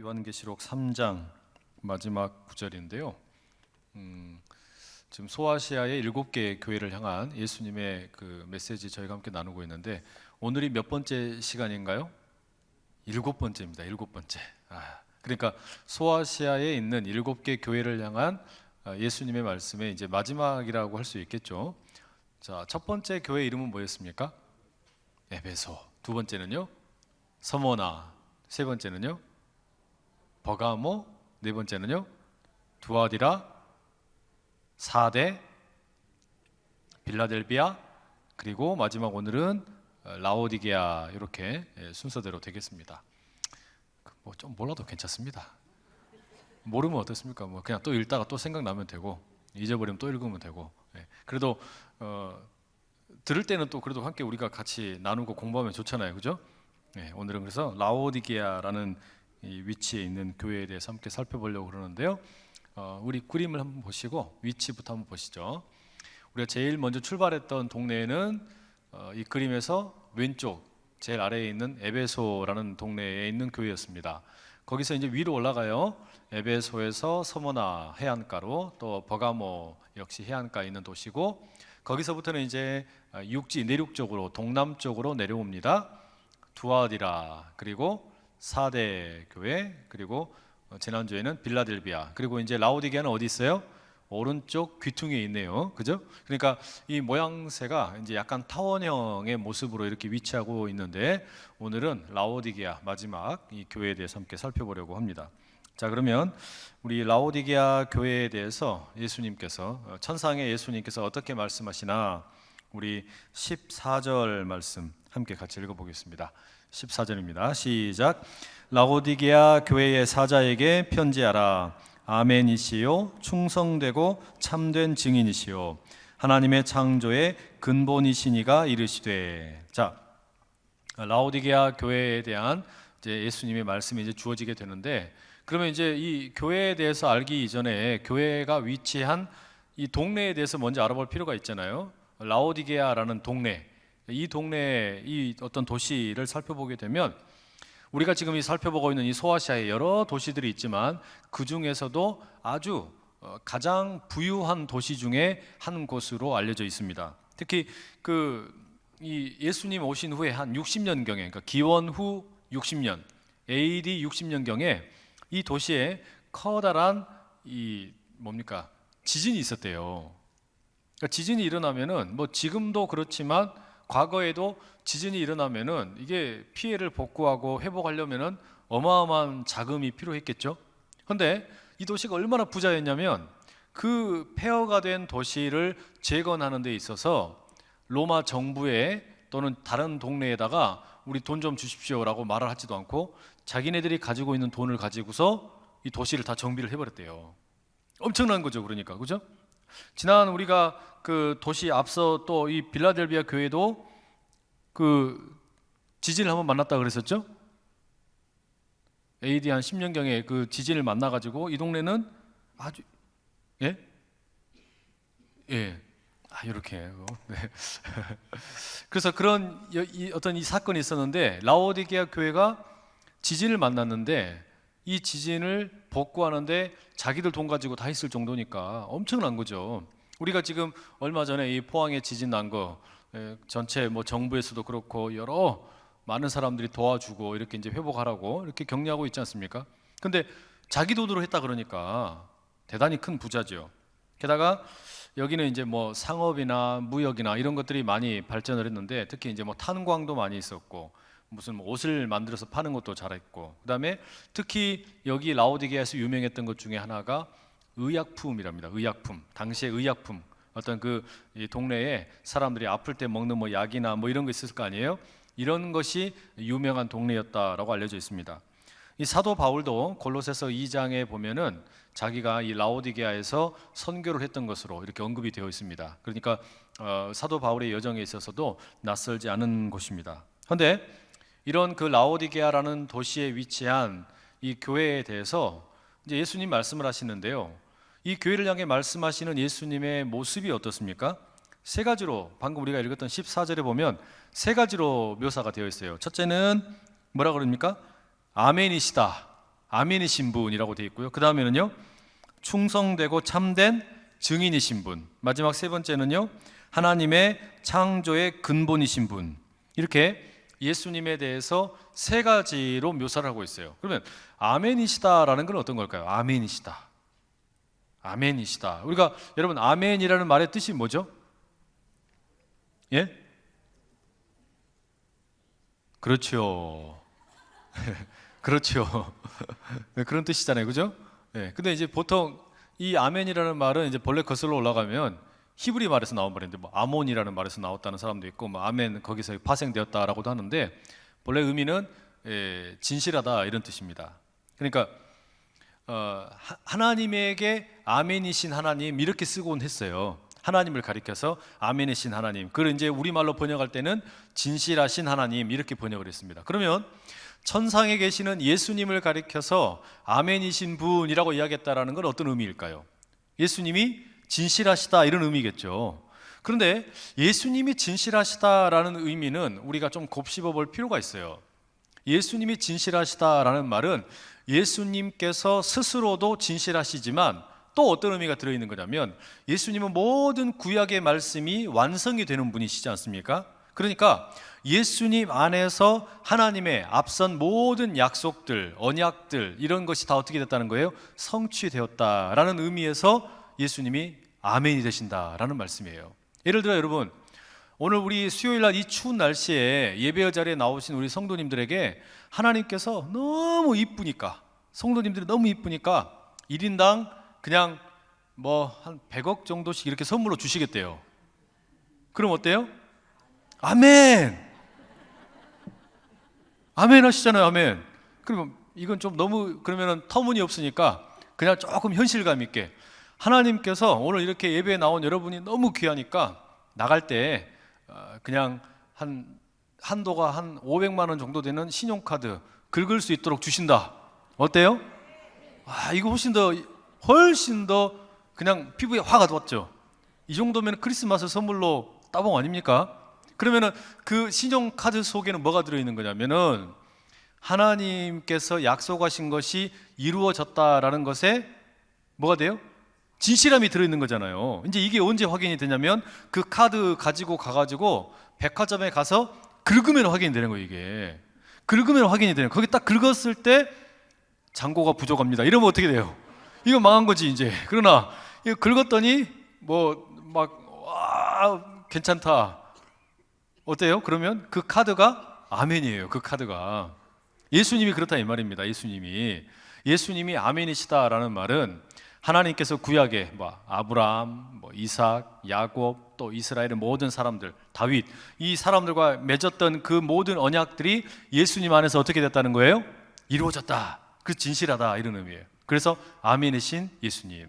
요한계시록 3장 마지막 구절인데요. 지금 소아시아의 7개의 교회를 향한 예수님의 그 메시지 저희가 함께 나누고 있는데 오늘이 몇 번째 시간인가요? 7번째입니다. 7번째. 그러니까 소아시아에 있는 7개 교회를 향한 예수님의 말씀의 이제 마지막이라고 할 수 있겠죠. 자, 첫 번째 교회 이름은 뭐였습니까? 에베소. 두 번째는요? 서모나. 세 번째는요? 버가모. 네 번째는요? 두아디라. 사대, 빌라델비아, 그리고 마지막 오늘은 라오디게아. 이렇게 순서대로 되겠습니다. 뭐 좀 몰라도 괜찮습니다. 모르면 어떻습니까? 뭐 그냥 또 읽다가 또 생각나면 되고 잊어버리면 또 읽으면 되고. 그래도 들을 때는 또 그래도 함께 우리가 같이 나누고 공부하면 좋잖아요, 그죠? 오늘은 그래서 라오디게아라는 이 위치에 있는 교회에 대해서 함께 살펴보려고 그러는데요. 우리 그림을 한번 보시고 위치부터 한번 보시죠. 우리가 제일 먼저 출발했던 동네에는 이 그림에서 왼쪽 제일 아래에 있는 에베소라는 동네에 있는 교회였습니다. 거기서 이제 위로 올라가요. 에베소에서 서모나 해안가로, 또 버가모 역시 해안가에 있는 도시고, 거기서부터는 이제 육지 내륙 쪽으로 동남쪽으로 내려옵니다. 두아디라, 그리고 사대 교회, 그리고 지난주에는 빌라델비아, 그리고 이제 라오디게아는 어디 있어요? 오른쪽 귀퉁이에 있네요. 그죠? 그러니까 이 모양새가 이제 약간 타원형의 모습으로 이렇게 위치하고 있는데, 오늘은 라오디게아 마지막 이 교회에 대해서 함께 살펴보려고 합니다. 자, 그러면 우리 라오디게아 교회에 대해서 예수님께서, 천상의 예수님께서 어떻게 말씀하시나 우리 14절 말씀 함께 같이 읽어보겠습니다. 14절입니다. 시작. 라오디게아 교회의 사자에게 편지하라. 아멘이시요 충성되고 참된 증인이시요 하나님의 창조의 근본이시니가 이르시되. 자, 라오디게아 교회에 대한 이제 예수님의 말씀이 이제 주어지게 되는데, 그러면 이제 이 교회에 대해서 알기 이전에 교회가 위치한 이 동네에 대해서 먼저 알아볼 필요가 있잖아요. 라오디게아라는 동네, 이 동네의 이 어떤 도시를 살펴보게 되면, 우리가 지금 이 살펴보고 있는 이 소아시아에 여러 도시들이 있지만 그 중에서도 아주 가장 부유한 도시 중에 한 곳으로 알려져 있습니다. 특히 이 예수님 오신 후에 한 60년경에, 그러니까 기원 후 60년, AD 60년경에 이 도시에 커다란 이 뭡니까? 지진이 있었대요. 그러니까 지진이 일어나면은 뭐 지금도 그렇지만 과거에도 지진이 일어나면은 이게 피해를 복구하고 회복하려면은 어마어마한 자금이 필요했겠죠. 그런데 이 도시가 얼마나 부자였냐면 그 폐허가 된 도시를 재건하는 데 있어서 로마 정부에 또는 다른 동네에다가 우리 돈 좀 주십시오라고 말을 하지도 않고 자기네들이 가지고 있는 돈을 가지고서 이 도시를 다 정비를 해버렸대요. 엄청난 거죠, 그러니까, 그죠? 지난 우리가 그 도시 앞서 또 이 빌라델비아 교회도 그 지진을 한번 만났다 그랬었죠? AD 한 10년경에 그 지진을 만나가지고 이 동네는 아주 이렇게 네. 그래서 그런 어떤 이 사건이 있었는데, 라오디게아 교회가 지진을 만났는데 이 지진을 복구하는데 자기들 돈 가지고 다 했을 정도니까 엄청난 거죠. 우리가 지금 얼마 전에 이 포항에 지진 난 거 전체 뭐 정부에서도 그렇고 여러 많은 사람들이 도와주고 이렇게 이제 회복하라고 이렇게 격려하고 있지 않습니까? 근데 자기 돈으로 했다 그러니까 대단히 큰 부자죠. 게다가 여기는 이제 뭐 상업이나 무역이나 이런 것들이 많이 발전을 했는데, 특히 이제 뭐 탄광도 많이 있었고 무슨 뭐 옷을 만들어서 파는 것도 잘했고, 그다음에 특히 여기 라오디게아에서 유명했던 것 중에 하나가 의약품이랍니다. 의약품, 당시의 의약품, 어떤 이 동네에 사람들이 아플 때 먹는 뭐 약이나 뭐 이런 거 있을 거 아니에요? 이런 것이 유명한 동네였다라고 알려져 있습니다. 이 사도 바울도 골로새서 2장에 보면은 자기가 이 라오디게아에서 선교를 했던 것으로 이렇게 언급이 되어 있습니다. 그러니까 사도 바울의 여정에 있어서도 낯설지 않은 곳입니다. 그런데 이런 그 라오디게아라는 도시에 위치한 이 교회에 대해서 이제 예수님 말씀을 하시는데요. 이 교회를 향해 말씀하시는 예수님의 모습이 어떻습니까? 세 가지로, 방금 우리가 읽었던 14절에 보면 세 가지로 묘사가 되어 있어요. 첫째는 뭐라 그럽니까? 아멘이시다. 아멘이신 분이라고 되어 있고요. 그 다음에는요, 충성되고 참된 증인이신 분. 마지막 세 번째는요, 하나님의 창조의 근본이신 분. 이렇게 예수님에 대해서 세 가지로 묘사를 하고 있어요. 그러면 아멘이시다라는 건 어떤 걸까요? 아멘이시다. 아멘이시다. 우리가 여러분 아멘이라는 말의 뜻이 뭐죠? 예? 그렇죠. 그렇죠. 네, 그런 뜻이잖아요. 그죠? 네, 근데 이제 보통 이 아멘이라는 말은 이제 본래 거슬러 올라가면 히브리 말에서 나온 말인데 뭐 아몬이라는 말에서 나왔다는 사람도 있고 뭐 아멘 거기서 파생되었다라고도 하는데 본래 의미는 진실하다 이런 뜻입니다. 그러니까 하나님에게 아멘이신 하나님 이렇게 쓰곤 했어요. 하나님을 가리켜서 아멘이신 하나님. 그걸 이제 우리말로 번역할 때는 진실하신 하나님 이렇게 번역을 했습니다. 그러면 천상에 계시는 예수님을 가리켜서 아멘이신 분이라고 이야기했다라는 건 어떤 의미일까요? 예수님이 진실하시다 이런 의미겠죠. 그런데 예수님이 진실하시다라는 의미는 우리가 좀 곱씹어 볼 필요가 있어요. 예수님이 진실하시다라는 말은 예수님께서 스스로도 진실하시지만 또 어떤 의미가 들어있는 거냐면 예수님은 모든 구약의 말씀이 완성이 되는 분이시지 않습니까? 그러니까 예수님 안에서 하나님의 앞선 모든 약속들, 언약들 이런 것이 다 어떻게 됐다는 거예요? 성취되었다라는 의미에서 예수님이 아멘이 되신다라는 말씀이에요. 예를 들어 여러분, 오늘 우리 수요일날 이 추운 날씨에 예배 자리에 나오신 우리 성도님들에게 하나님께서 너무 이쁘니까, 성도님들이 너무 이쁘니까 1인당 그냥 뭐 한 100억 정도씩 이렇게 선물로 주시겠대요. 그럼 어때요? 아멘! 아멘 하시잖아요. 아멘. 그러면 이건 좀 너무 그러면 터무니없으니까 그냥 조금 현실감 있게 하나님께서 오늘 이렇게 예배에 나온 여러분이 너무 귀하니까 나갈 때 그냥 한도가 한 500만 원 정도 되는 신용카드 긁을 수 있도록 주신다. 어때요? 이거 훨씬 더 그냥 피부에 화가 돋죠. 이 정도면 크리스마스 선물로 따봉 아닙니까? 그러면은 그 신용카드 속에는 뭐가 들어있는 거냐면은 하나님께서 약속하신 것이 이루어졌다라는 것에 뭐가 돼요? 진실함이 들어있는 거잖아요. 이제 이게 언제 확인이 되냐면 그 카드 가지고 가가지고 백화점에 가서 긁으면 확인이 되는 거예요. 이게 긁으면 확인이 되는 거예요. 거기 딱 긁었을 때 잔고가 부족합니다. 이러면 어떻게 돼요? 이거 망한 거지 이제. 그러나 이거 긁었더니 뭐 막 괜찮다. 어때요? 그러면 그 카드가 아멘이에요. 그 카드가 예수님이 그렇다 이 말입니다. 예수님이 아멘이시다라는 말은 하나님께서 구약에 아브라함, 이삭, 야곱, 또 이스라엘의 모든 사람들, 다윗 이 사람들과 맺었던 그 모든 언약들이 예수님 안에서 어떻게 됐다는 거예요? 이루어졌다. 그 진실하다 이런 의미예요. 그래서 아멘이신 예수님.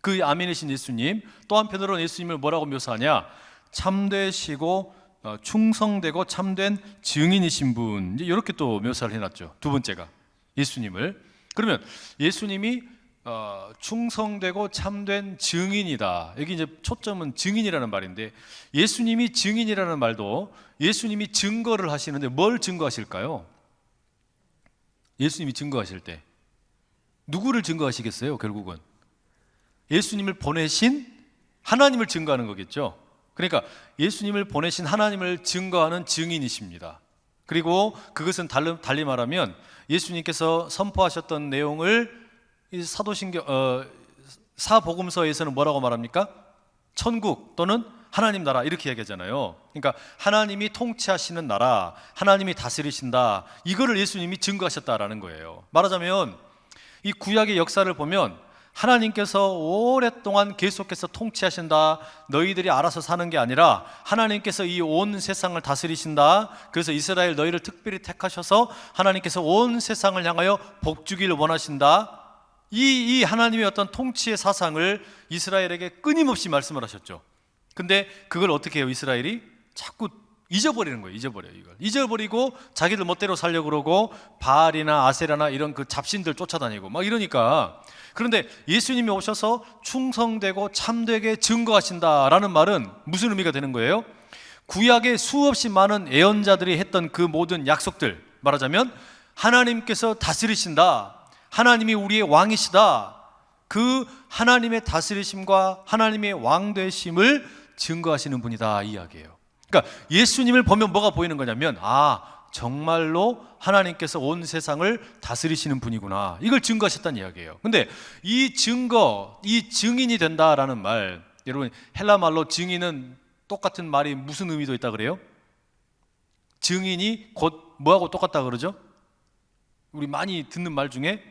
그 아멘이신 예수님 또 한편으로는 예수님을 뭐라고 묘사하냐? 참되시고 충성되고 참된 증인이신 분. 이제 이렇게 또 묘사를 해놨죠. 두 번째가 예수님을. 그러면 예수님이 충성되고 참된 증인이다. 여기 이제 초점은 증인이라는 말인데 예수님이 증인이라는 말도 예수님이 증거를 하시는데 뭘 증거하실까요? 예수님이 증거하실 때 누구를 증거하시겠어요? 결국은 예수님을 보내신 하나님을 증거하는 거겠죠. 그러니까 예수님을 보내신 하나님을 증거하는 증인이십니다. 그리고 그것은 달리 말하면 예수님께서 선포하셨던 내용을 사복음서에서는 뭐라고 말합니까? 천국 또는 하나님 나라 이렇게 얘기하잖아요. 그러니까 하나님이 통치하시는 나라, 하나님이 다스리신다, 이거를 예수님이 증거하셨다라는 거예요. 말하자면 이 구약의 역사를 보면 하나님께서 오랫동안 계속해서 통치하신다, 너희들이 알아서 사는 게 아니라 하나님께서 이 온 세상을 다스리신다, 그래서 이스라엘 너희를 특별히 택하셔서 하나님께서 온 세상을 향하여 복주기를 원하신다, 이 하나님의 어떤 통치의 사상을 이스라엘에게 끊임없이 말씀을 하셨죠. 근데 그걸 어떻게 해요? 이스라엘이 자꾸 잊어버리는 거예요. 이걸 잊어버리고 자기들 멋대로 살려고 그러고 바알이나 아세라나 이런 그 잡신들 쫓아다니고 막 이러니까. 그런데 예수님이 오셔서 충성되고 참되게 증거하신다라는 말은 무슨 의미가 되는 거예요? 구약의 수없이 많은 예언자들이 했던 그 모든 약속들, 말하자면 하나님께서 다스리신다, 하나님이 우리의 왕이시다. 그 하나님의 다스리심과 하나님의 왕 되심을 증거하시는 분이다, 이 이야기예요. 그러니까 예수님을 보면 뭐가 보이는 거냐면, 정말로 하나님께서 온 세상을 다스리시는 분이구나, 이걸 증거하셨다는 이야기예요. 근데 이 증거, 이 증인이 된다라는 말, 여러분 헬라 말로 증인은 똑같은 말이 무슨 의미도 있다 그래요? 증인이 곧 뭐하고 똑같다 그러죠? 우리 많이 듣는 말 중에,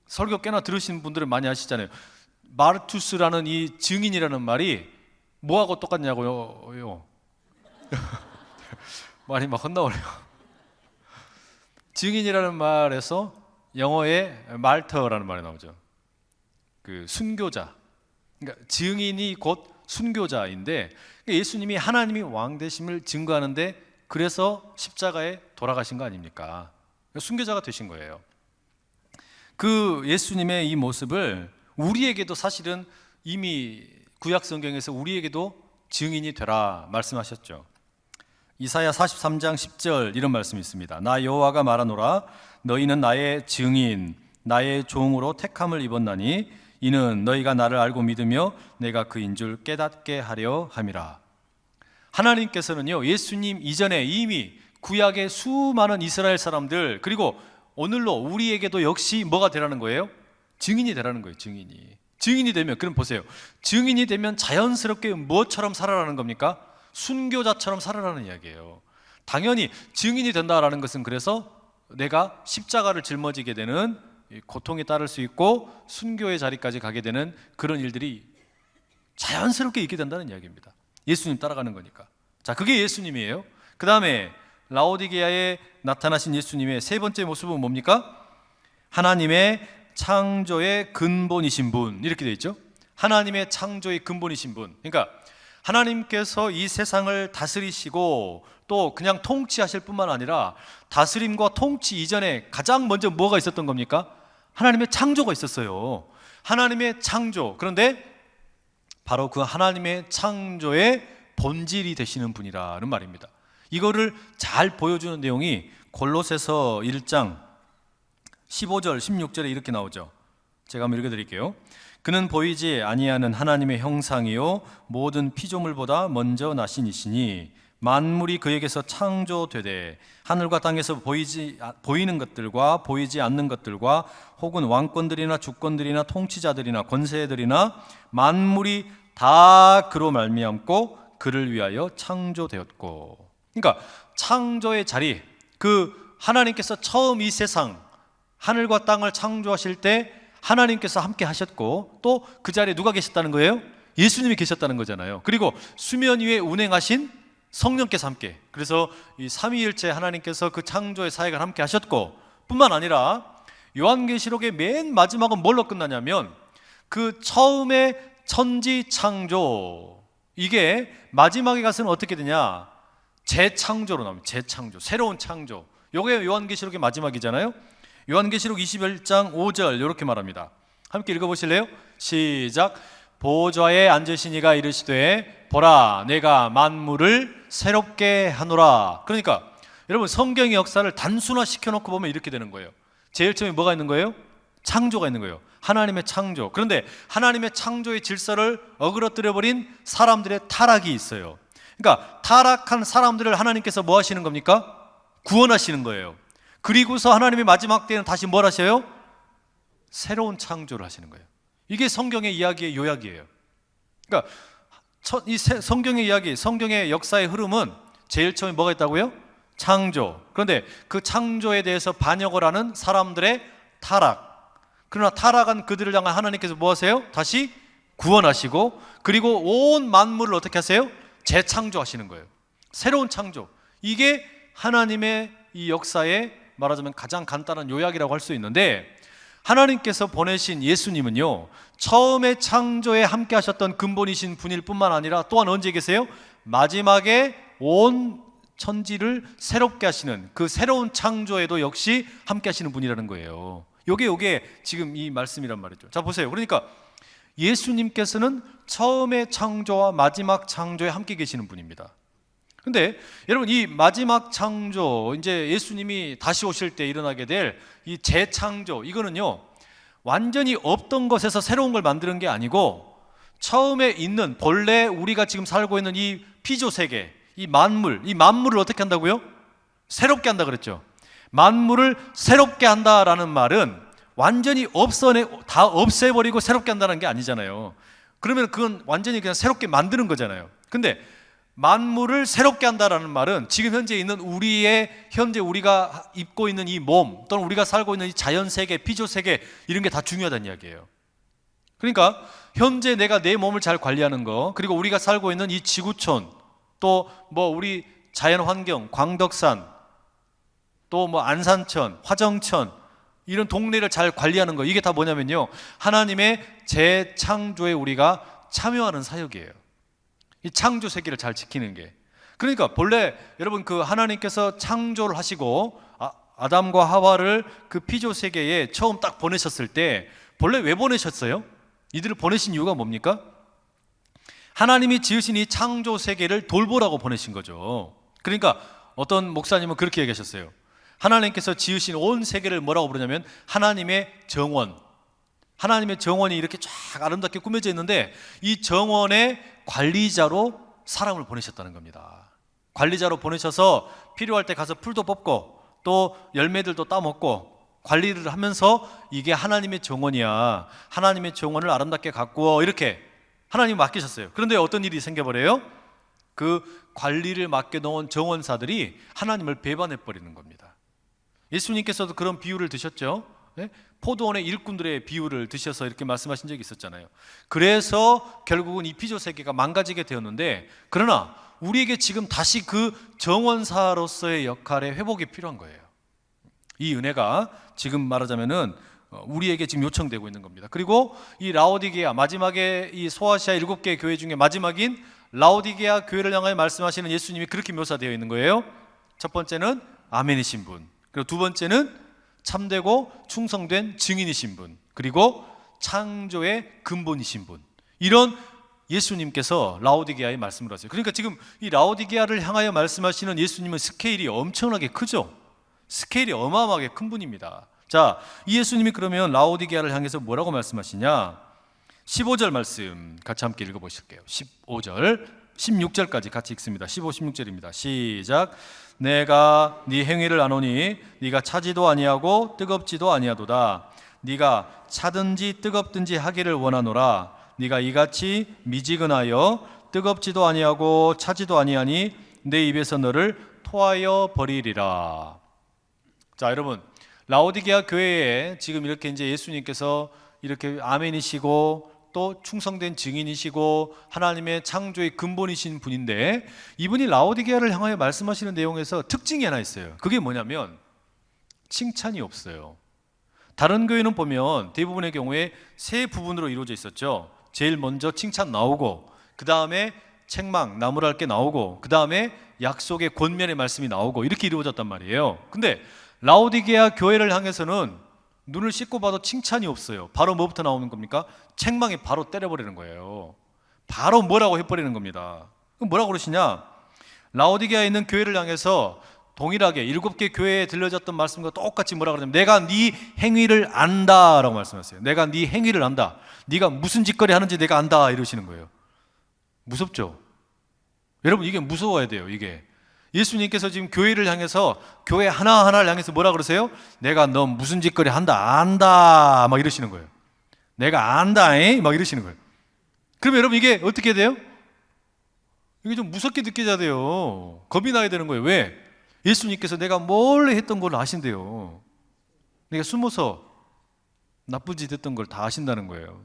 설교 꽤나 들으시는 분들은 많이 아시잖아요. 마르투스라는 이 증인이라는 말이 뭐하고 똑같냐고요? 말이 막 헛나오네요. 증인이라는 말에서 영어에 말터라는 말이 나오죠. 그 순교자. 그러니까 증인이 곧 순교자인데, 예수님이 하나님이 왕 되심을 증거하는데 그래서 십자가에 돌아가신 거 아닙니까? 순교자가 되신 거예요. 그 예수님의 이 모습을 우리에게도 사실은 이미 구약 성경에서 우리에게도 증인이 되라 말씀하셨죠. 이사야 43장 10절 이런 말씀이 있습니다. 나 여호와가 말하노라, 너희는 나의 증인, 나의 종으로 택함을 입었나니 이는 너희가 나를 알고 믿으며 내가 그인 줄 깨닫게 하려 함이라. 하나님께서는요, 예수님 이전에 이미 구약의 수많은 이스라엘 사람들, 그리고 오늘로 우리에게도 역시 뭐가 되라는 거예요? 증인이 되라는 거예요. 증인이 되면, 그럼 보세요, 증인이 되면 자연스럽게 뭐처럼 살아라는 겁니까? 순교자처럼 살아라는 이야기예요. 당연히 증인이 된다라는 것은, 그래서 내가 십자가를 짊어지게 되는 고통에 따를 수 있고 순교의 자리까지 가게 되는 그런 일들이 자연스럽게 있게 된다는 이야기입니다. 예수님 따라가는 거니까. 자, 그게 예수님이에요. 그 다음에 라오디게아에 나타나신 예수님의 세 번째 모습은 뭡니까? 하나님의 창조의 근본이신 분, 이렇게 되어 있죠. 하나님의 창조의 근본이신 분. 그러니까 하나님께서 이 세상을 다스리시고 또 그냥 통치하실 뿐만 아니라 다스림과 통치 이전에 가장 먼저 뭐가 있었던 겁니까? 하나님의 창조가 있었어요. 하나님의 창조. 그런데 바로 그 하나님의 창조의 본질이 되시는 분이라는 말입니다. 이거를 잘 보여주는 내용이 골로새서 1장 15절 16절에 이렇게 나오죠. 제가 한번 읽어드릴게요. 그는 보이지 아니하는 하나님의 형상이요 모든 피조물보다 먼저 나신 이시니 만물이 그에게서 창조되되 하늘과 땅에서 보이는 것들과 보이지 않는 것들과 혹은 왕권들이나 주권들이나 통치자들이나 권세들이나 만물이 다 그로 말미암고 그를 위하여 창조되었고. 그러니까 창조의 자리, 그 하나님께서 처음 이 세상 하늘과 땅을 창조하실 때 하나님께서 함께 하셨고 또 그 자리에 누가 계셨다는 거예요? 예수님이 계셨다는 거잖아요. 그리고 수면 위에 운행하신 성령께서 함께, 그래서 이 삼위일체 하나님께서 그 창조의 사역을 함께 하셨고, 뿐만 아니라 요한계시록의 맨 마지막은 뭘로 끝나냐면 그 처음에 천지 창조, 이게 마지막에 가서는 어떻게 되냐? 재창조로 나옵니다. 재창조, 새로운 창조. 요게 요한계시록의 마지막이잖아요. 요한계시록 21장 5절 이렇게 말합니다. 함께 읽어보실래요? 시작. 보좌에 앉으신 이가 이르시되 보라 내가 만물을 새롭게 하노라. 그러니까 여러분 성경의 역사를 단순화 시켜놓고 보면 이렇게 되는 거예요. 제일 처음에 뭐가 있는 거예요? 창조가 있는 거예요. 하나님의 창조. 그런데 하나님의 창조의 질서를 어그러뜨려버린 사람들의 타락이 있어요. 그러니까 타락한 사람들을 하나님께서 뭐 하시는 겁니까? 구원하시는 거예요. 그리고서 하나님의 마지막 때는 다시 뭘 하셔요? 새로운 창조를 하시는 거예요. 이게 성경의 이야기의 요약이에요. 그러니까 이 성경의 이야기, 성경의 역사의 흐름은 제일 처음에 뭐가 있다고요? 창조. 그런데 그 창조에 대해서 반역을 하는 사람들의 타락. 그러나 타락한 그들을 향한 하나님께서 뭐 하세요? 다시 구원하시고, 그리고 온 만물을 어떻게 하세요? 재창조하시는 거예요. 새로운 창조. 이게 하나님의 이 역사의 말하자면 가장 간단한 요약이라고 할 수 있는데, 하나님께서 보내신 예수님은요 처음에 창조에 함께 하셨던 근본이신 분일 뿐만 아니라 또한 언제 계세요? 마지막에 온 천지를 새롭게 하시는 그 새로운 창조에도 역시 함께 하시는 분이라는 거예요. 요게 지금 이 말씀이란 말이죠. 자 보세요. 그러니까 예수님께서는 처음의 창조와 마지막 창조에 함께 계시는 분입니다. 근데 여러분, 이 마지막 창조, 이제 예수님이 다시 오실 때 일어나게 될 이 재창조, 이거는요 완전히 없던 것에서 새로운 걸 만드는 게 아니고, 처음에 있는 본래 우리가 지금 살고 있는 이 피조 세계, 이 만물을 어떻게 한다고요? 새롭게 한다 그랬죠. 만물을 새롭게 한다라는 말은 완전히 다 없애버리고 새롭게 한다는 게 아니잖아요. 그러면 그건 완전히 그냥 새롭게 만드는 거잖아요. 근데 만물을 새롭게 한다라는 말은 지금 현재 있는 현재 우리가 입고 있는 이 몸, 또는 우리가 살고 있는 이 자연 세계, 피조 세계, 이런 게 다 중요하다는 이야기예요. 그러니까 현재 내가 내 몸을 잘 관리하는 거, 그리고 우리가 살고 있는 이 지구촌, 또 뭐 우리 자연 환경, 광덕산, 또 뭐 안산천, 화정천, 이런 동네를 잘 관리하는 거, 이게 다 뭐냐면요 하나님의 재창조에 우리가 참여하는 사역이에요. 이 창조 세계를 잘 지키는 게. 그러니까 본래 여러분, 그 하나님께서 창조를 하시고 아담과 하와를 그 피조 세계에 처음 딱 보내셨을 때 본래 왜 보내셨어요? 이들을 보내신 이유가 뭡니까? 하나님이 지으신 이 창조 세계를 돌보라고 보내신 거죠. 그러니까 어떤 목사님은 그렇게 얘기하셨어요. 하나님께서 지으신 온 세계를 뭐라고 부르냐면 하나님의 정원. 하나님의 정원이 이렇게 쫙 아름답게 꾸며져 있는데, 이 정원의 관리자로 사람을 보내셨다는 겁니다. 관리자로 보내셔서 필요할 때 가서 풀도 뽑고 또 열매들도 따먹고 관리를 하면서, 이게 하나님의 정원이야, 하나님의 정원을 아름답게 가꾸어, 이렇게 하나님이 맡기셨어요. 그런데 어떤 일이 생겨버려요? 그 관리를 맡겨놓은 정원사들이 하나님을 배반해버리는 겁니다. 예수님께서도 그런 비유를 드셨죠. 네? 포도원의 일꾼들의 비유를 드셔서 이렇게 말씀하신 적이 있었잖아요. 그래서 결국은 이 피조 세계가 망가지게 되었는데, 그러나 우리에게 지금 다시 그 정원사로서의 역할의 회복이 필요한 거예요. 이 은혜가 지금 말하자면은 우리에게 지금 요청되고 있는 겁니다. 그리고 이 라오디게아, 마지막에 이 소아시아 7개 교회 중에 마지막인 라오디게아 교회를 향하여 말씀하시는 예수님이 그렇게 묘사되어 있는 거예요. 첫 번째는 아멘이신 분, 그리고 두 번째는 참되고 충성된 증인이신 분, 그리고 창조의 근본이신 분, 이런 예수님께서 라오디게아에 말씀을 하세요. 그러니까 지금 이 라오디게아를 향하여 말씀하시는 예수님은 스케일이 엄청나게 크죠. 스케일이 어마어마하게 큰 분입니다. 자, 이 예수님이 그러면 라오디게아를 향해서 뭐라고 말씀하시냐? 15절 말씀 같이 함께 읽어보실게요. 15절, 16절까지 같이 읽습니다. 15, 16절입니다. 시작. 내가 네 행위를 아노니 네가 차지도 아니하고 뜨겁지도 아니하도다. 네가 차든지 뜨겁든지 하기를 원하노라. 네가 이같이 미지근하여 뜨겁지도 아니하고 차지도 아니하니 내 입에서 너를 토하여 버리리라. 자, 여러분, 라오디게아 교회에 지금 이렇게 이제 예수님께서 이렇게 아멘이시고 또 충성된 증인이시고 하나님의 창조의 근본이신 분인데, 이분이 라오디게아를 향하여 말씀하시는 내용에서 특징이 하나 있어요. 그게 뭐냐면 칭찬이 없어요. 다른 교회는 보면 대부분의 경우에 세 부분으로 이루어져 있었죠. 제일 먼저 칭찬 나오고, 그 다음에 책망, 나무랄 게 나오고, 그 다음에 약속의 권면의 말씀이 나오고, 이렇게 이루어졌단 말이에요. 근데 라오디게아 교회를 향해서는 눈을 씻고 봐도 칭찬이 없어요. 바로 뭐부터 나오는 겁니까? 책망이 바로 때려버리는 거예요. 바로 뭐라고 해버리는 겁니다. 그럼 뭐라고 그러시냐? 라오디게아에 있는 교회를 향해서 동일하게 7개 교회에 들려졌던 말씀과 똑같이 뭐라고 그러냐면, 내가 네 행위를 안다 라고 말씀하세요. 내가 네 행위를 안다. 네가 무슨 짓거리 하는지 내가 안다, 이러시는 거예요. 무섭죠? 여러분, 이게 무서워야 돼요. 이게 예수님께서 지금 교회를 향해서, 교회 하나하나를 향해서 뭐라 그러세요? 내가 너 무슨 짓거리 한다, 안다, 막 이러시는 거예요. 내가 안다, 막 이러시는 거예요. 그러면 여러분, 이게 어떻게 돼요? 이게 좀 무섭게 느껴져야 돼요. 겁이 나야 되는 거예요. 왜? 예수님께서 내가 몰래 했던 걸 아신대요. 내가 숨어서 나쁜 짓 했던 걸 다 아신다는 거예요.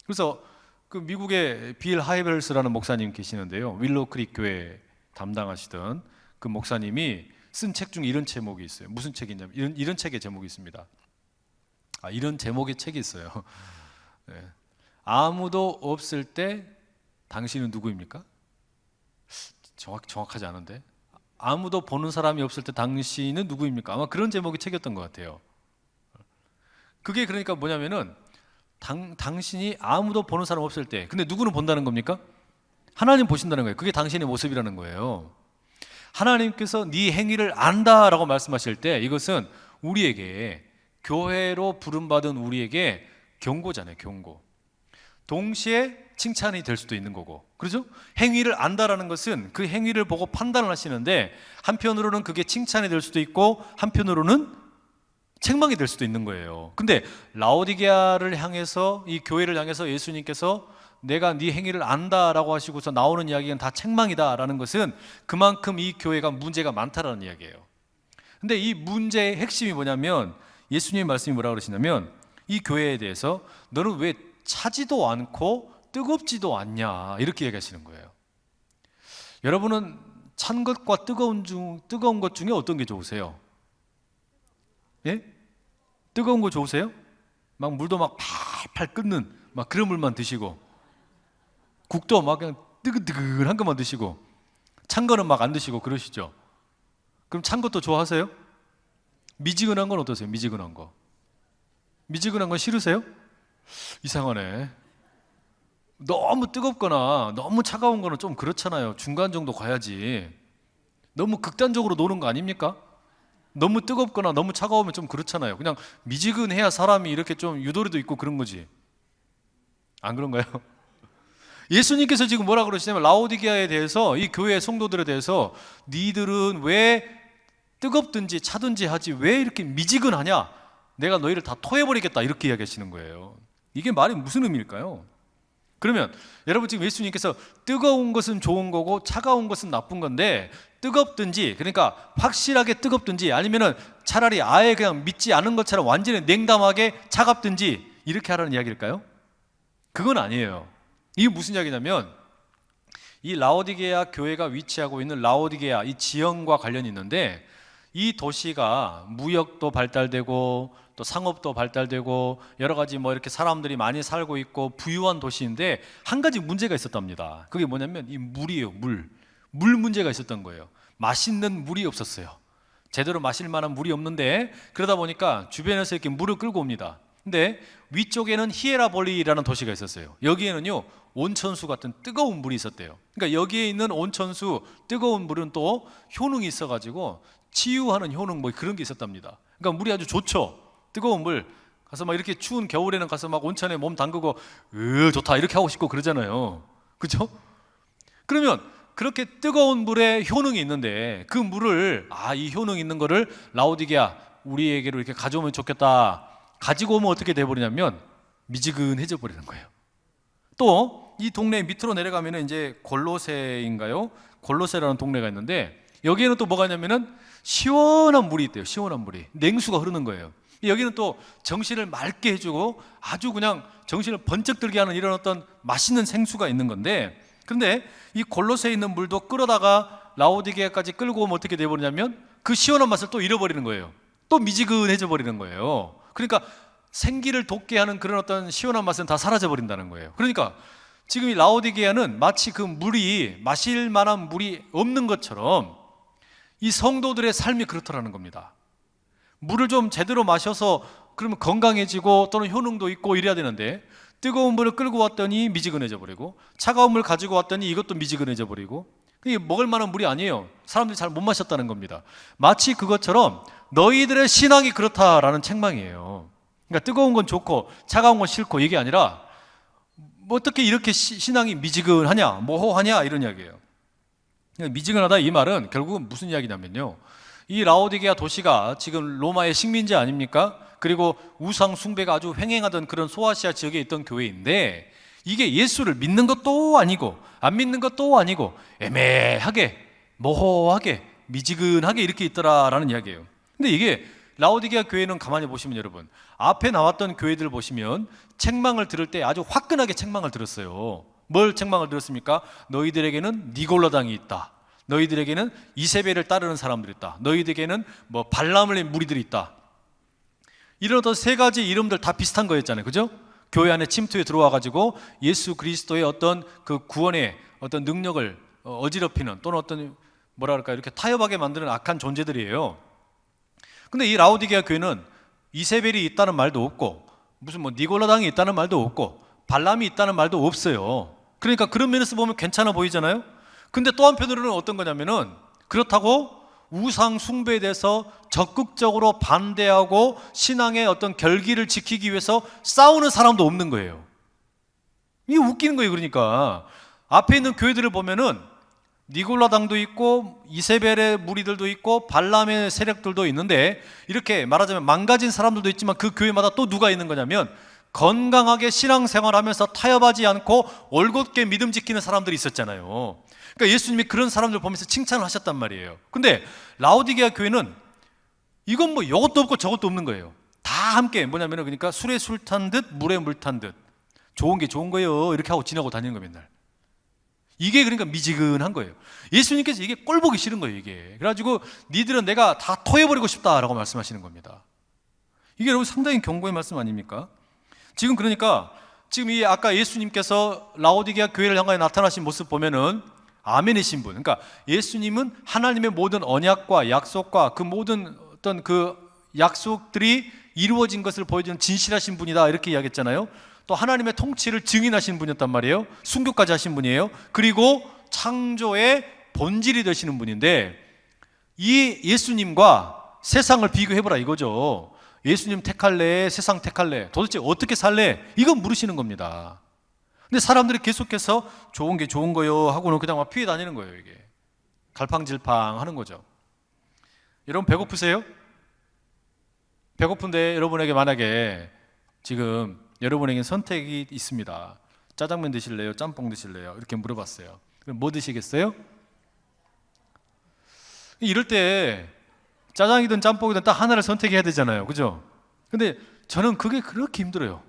그래서 그 미국의 빌 하이벨스라는 목사님 계시는데요, 윌로우 크릭 교회 담당하시던 그 목사님이 쓴 책 중에 이런 제목이 있어요. 무슨 책이냐면 이런 책의 제목이 있습니다. 이런 제목의 책이 있어요. 네. 아무도 없을 때 당신은 누구입니까? 정확하지 않은데, 아무도 보는 사람이 없을 때 당신은 누구입니까? 아마 그런 제목의 책이었던 것 같아요. 그게 그러니까 뭐냐면은 당신이 아무도 보는 사람 없을 때, 근데 누구는 본다는 겁니까? 하나님 보신다는 거예요. 그게 당신의 모습이라는 거예요. 하나님께서 네 행위를 안다라고 말씀하실 때 이것은 우리에게, 교회로 부름받은 우리에게 경고잖아요. 경고. 동시에 칭찬이 될 수도 있는 거고, 그렇죠? 행위를 안다라는 것은 그 행위를 보고 판단을 하시는데 한편으로는 그게 칭찬이 될 수도 있고 한편으로는 책망이 될 수도 있는 거예요. 근데 라오디게아를 향해서, 이 교회를 향해서 예수님께서 내가 네 행위를 안다라고 하시고서 나오는 이야기는 다 책망이다라는 것은 그만큼 이 교회가 문제가 많다라는 이야기예요. 근데 이 문제의 핵심이 뭐냐면 예수님의 말씀이 뭐라고 그러시냐면 이 교회에 대해서 너는 왜 차지도 않고 뜨겁지도 않냐 이렇게 얘기하시는 거예요. 여러분은 찬 것과 뜨거운 것 중에 어떤 게 좋으세요? 예? 뜨거운 거 좋으세요? 막 물도 막 팔팔 끓는 막 그런 물만 드시고, 국도 막 그냥 뜨끈뜨끈한 것만 드시고, 찬 거는 막 안 드시고 그러시죠? 그럼 찬 것도 좋아하세요? 미지근한 건 어떠세요? 미지근한 거. 미지근한 건 싫으세요? 이상하네. 너무 뜨겁거나 너무 차가운 거는 좀 그렇잖아요. 중간 정도 가야지. 너무 극단적으로 노는 거 아닙니까? 너무 뜨겁거나 너무 차가우면 좀 그렇잖아요. 그냥 미지근해야 사람이 이렇게 좀 유도리도 있고 그런 거지. 안 그런가요? 예수님께서 지금 뭐라 그러시냐면 라오디게아에 대해서, 이 교회의 성도들에 대해서 니들은 왜 뜨겁든지 차든지 하지 왜 이렇게 미지근하냐? 내가 너희를 다 토해버리겠다 이렇게 이야기하시는 거예요. 이게 말이 무슨 의미일까요? 그러면 여러분 지금 예수님께서 뜨거운 것은 좋은 거고 차가운 것은 나쁜 건데, 뜨겁든지, 그러니까 확실하게 뜨겁든지 아니면은 차라리 아예 그냥 믿지 않은 것처럼 완전히 냉담하게 차갑든지 이렇게 하라는 이야기일까요? 그건 아니에요. 이게 무슨 이야기냐면 이 라오디게아 교회가 위치하고 있는 라오디게아 이 지형과 관련이 있는데, 이 도시가 무역도 발달되고 또 상업도 발달되고 여러 가지 뭐 이렇게 사람들이 많이 살고 있고 부유한 도시인데 한 가지 문제가 있었답니다. 그게 뭐냐면 이 물이에요. 물 문제가 있었던 거예요. 맛있는 물이 없었어요. 제대로 마실 만한 물이 없는데, 그러다 보니까 주변에서 이렇게 물을 끌고 옵니다. 근데 위쪽에는 히에라볼리라는 도시가 있었어요. 여기에는요 온천수 같은 뜨거운 물이 있었대요. 그러니까 여기에 있는 온천수 뜨거운 물은 또 효능이 있어가지고 치유하는 효능 뭐 그런 게 있었답니다. 그러니까 물이 아주 좋죠. 뜨거운 물 가서 막 이렇게 추운 겨울에는 가서 막 온천에 몸 담그고 좋다 이렇게 하고 싶고 그러잖아요. 그렇죠? 그러면 그렇게 뜨거운 물에 효능이 있는데 그 물을, 이 효능 있는 거를 라오디게아 우리에게로 이렇게 가져오면 좋겠다. 가지고 오면 어떻게 돼버리냐면 미지근해져 버리는 거예요. 또 이 동네 밑으로 내려가면 이제 골로새인가요? 골로새라는 동네가 있는데 여기에는 또 뭐가 있냐면은 시원한 물이 있대요. 시원한 물이 냉수가 흐르는 거예요. 여기는 또 정신을 맑게 해주고 아주 그냥 정신을 번쩍 들게 하는 이런 어떤 맛있는 생수가 있는 건데, 그런데 이 골로새에 있는 물도 끌어다가 라오디게아까지 끌고 오면 어떻게 돼버리냐면 그 시원한 맛을 또 잃어버리는 거예요. 또 미지근해져 버리는 거예요. 그러니까 생기를 돋게 하는 그런 어떤 시원한 맛은 다 사라져 버린다는 거예요. 그러니까 지금 이 라오디게아는 마치 그 물이, 마실 만한 물이 없는 것처럼 이 성도들의 삶이 그렇더라는 겁니다. 물을 좀 제대로 마셔서 그러면 건강해지고 또는 효능도 있고 이래야 되는데, 뜨거운 물을 끌고 왔더니 미지근해져 버리고 차가운 물 가지고 왔더니 이것도 미지근해져 버리고, 이게 먹을 만한 물이 아니에요. 사람들이 잘 못 마셨다는 겁니다. 마치 그것처럼 너희들의 신앙이 그렇다라는 책망이에요. 그러니까 뜨거운 건 좋고 차가운 건 싫고 이게 아니라 뭐 어떻게 이렇게 신앙이 미지근하냐, 모호하냐 이런 이야기예요. 미지근하다 이 말은 결국은 무슨 이야기냐면요, 이 라오디게아 도시가 지금 로마의 식민지 아닙니까? 그리고 우상 숭배가 아주 횡행하던 그런 소아시아 지역에 있던 교회인데, 이게 예수를 믿는 것도 아니고 안 믿는 것도 아니고 애매하게 모호하게 미지근하게 이렇게 있더라라는 이야기예요. 근데 이게 라오디게아 교회는 가만히 보시면 여러분, 앞에 나왔던 교회들 보시면 책망을 들을 때 아주 화끈하게 책망을 들었어요. 뭘 책망을 들었습니까? 너희들에게는 니골라당이 있다. 너희들에게는 이세벨을 따르는 사람들이 있다. 너희들에게는 뭐 발람의 무리들이 있다. 이런 어떤 세 가지 이름들 다 비슷한 거였잖아요. 그죠? 교회 안에 침투해 들어와가지고 예수 그리스도의 어떤 그 구원의 어떤 능력을 어지럽히는, 또는 어떤 뭐라 그럴까 이렇게 타협하게 만드는 악한 존재들이에요. 근데 이 라오디게아 교회는 이세벨이 있다는 말도 없고 무슨 뭐 니골라당이 있다는 말도 없고 발람이 있다는 말도 없어요. 그러니까 그런 면에서 보면 괜찮아 보이잖아요. 근데 또 한편으로는 어떤 거냐면은 그렇다고 우상 숭배에 대해서 적극적으로 반대하고 신앙의 어떤 결기를 지키기 위해서 싸우는 사람도 없는 거예요. 이게 웃기는 거예요. 그러니까 앞에 있는 교회들을 보면은 니골라당도 있고 이세벨의 무리들도 있고 발람의 세력들도 있는데, 이렇게 말하자면 망가진 사람들도 있지만 그 교회마다 또 누가 있는 거냐면 건강하게 신앙생활하면서 타협하지 않고 올곧게 믿음 지키는 사람들이 있었잖아요. 그러니까 예수님이 그런 사람들 보면서 칭찬을 하셨단 말이에요. 근데 라오디게아 교회는 이건 뭐 이것도 없고 저것도 없는 거예요. 다 함께 뭐냐면은 그러니까 술에 술 탄 듯 물에 물 탄 듯 좋은 게 좋은 거예요 이렇게 하고 지나고 다니는 거 맨날. 이게 그러니까 미지근한 거예요. 예수님께서 이게 꼴 보기 싫은 거예요. 이게 그래가지고 니들은 내가 다 토해버리고 싶다라고 말씀하시는 겁니다. 이게 여러분 상당히 경고의 말씀 아닙니까? 지금 그러니까 지금 이 아까 예수님께서 라오디게아 교회를 향하여 나타나신 모습 보면은 아멘이신 분, 그러니까 예수님은 하나님의 모든 언약과 약속과 그 모든 어떤 그 약속들이 이루어진 것을 보여주는 진실하신 분이다 이렇게 이야기했잖아요. 또 하나님의 통치를 증인하신 분이었단 말이에요. 순교까지 하신 분이에요. 그리고 창조의 본질이 되시는 분인데, 이 예수님과 세상을 비교해보라 이거죠. 예수님 택할래? 세상 택할래? 도대체 어떻게 살래? 이건 물으시는 겁니다. 근데 사람들이 계속해서 좋은 게 좋은 거요 하고는 그냥 막 피해 다니는 거예요. 이게 갈팡질팡 하는 거죠. 여러분 배고프세요? 배고픈데 여러분에게 만약에 지금 여러분에게 선택이 있습니다. 짜장면 드실래요? 짬뽕 드실래요? 이렇게 물어봤어요. 그럼 뭐 드시겠어요? 이럴 때 짜장이든 짬뽕이든 딱 하나를 선택해야 되잖아요. 그죠? 근데 저는 그게 그렇게 힘들어요.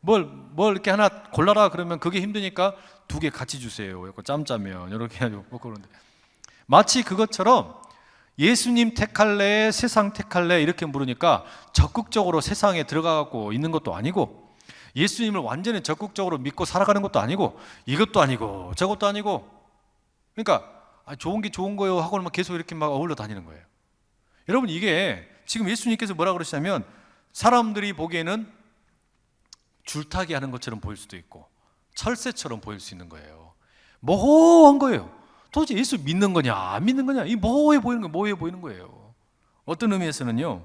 뭘 이렇게 하나 골라라 그러면 그게 힘드니까 두 개 같이 주세요. 짬짜면 이렇게 해가지고 먹고 그러는데, 마치 그것처럼 예수님 택할래? 세상 택할래? 이렇게 물으니까 적극적으로 세상에 들어가고 있는 것도 아니고, 예수님을 완전히 적극적으로 믿고 살아가는 것도 아니고, 이것도 아니고 저것도 아니고, 그러니까 좋은 게 좋은 거요 하고는 계속 이렇게 막 어울려 다니는 거예요. 여러분 이게 지금 예수님께서 뭐라 그러시냐면, 사람들이 보기에는 줄타기 하는 것처럼 보일 수도 있고 철새처럼 보일 수 있는 거예요. 모호한 거예요. 도대체 예수 믿는 거냐 안 믿는 거냐, 이 모호해 보이는 거예요. 모호해 보이는 거예요. 어떤 의미에서는요,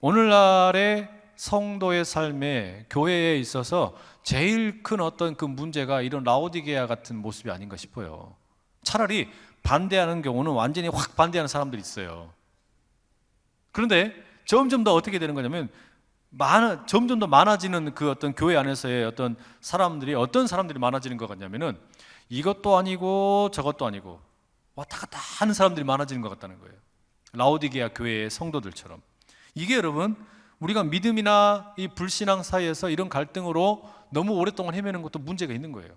오늘날의 성도의 삶에, 교회에 있어서 제일 큰 어떤 그 문제가 이런 라오디게아 같은 모습이 아닌가 싶어요. 차라리 반대하는 경우는 완전히 확 반대하는 사람들이 있어요. 그런데 점점 더 어떻게 되는 거냐면, 점점 더 많아지는 그 어떤 교회 안에서의 어떤 사람들이, 어떤 사람들이 많아지는 것 같냐면은 이것도 아니고 저것도 아니고 왔다 갔다 하는 사람들이 많아지는 것 같다는 거예요. 라오디게아 교회의 성도들처럼. 이게 여러분, 우리가 믿음이나 이 불신앙 사이에서 이런 갈등으로 너무 오랫동안 헤매는 것도 문제가 있는 거예요.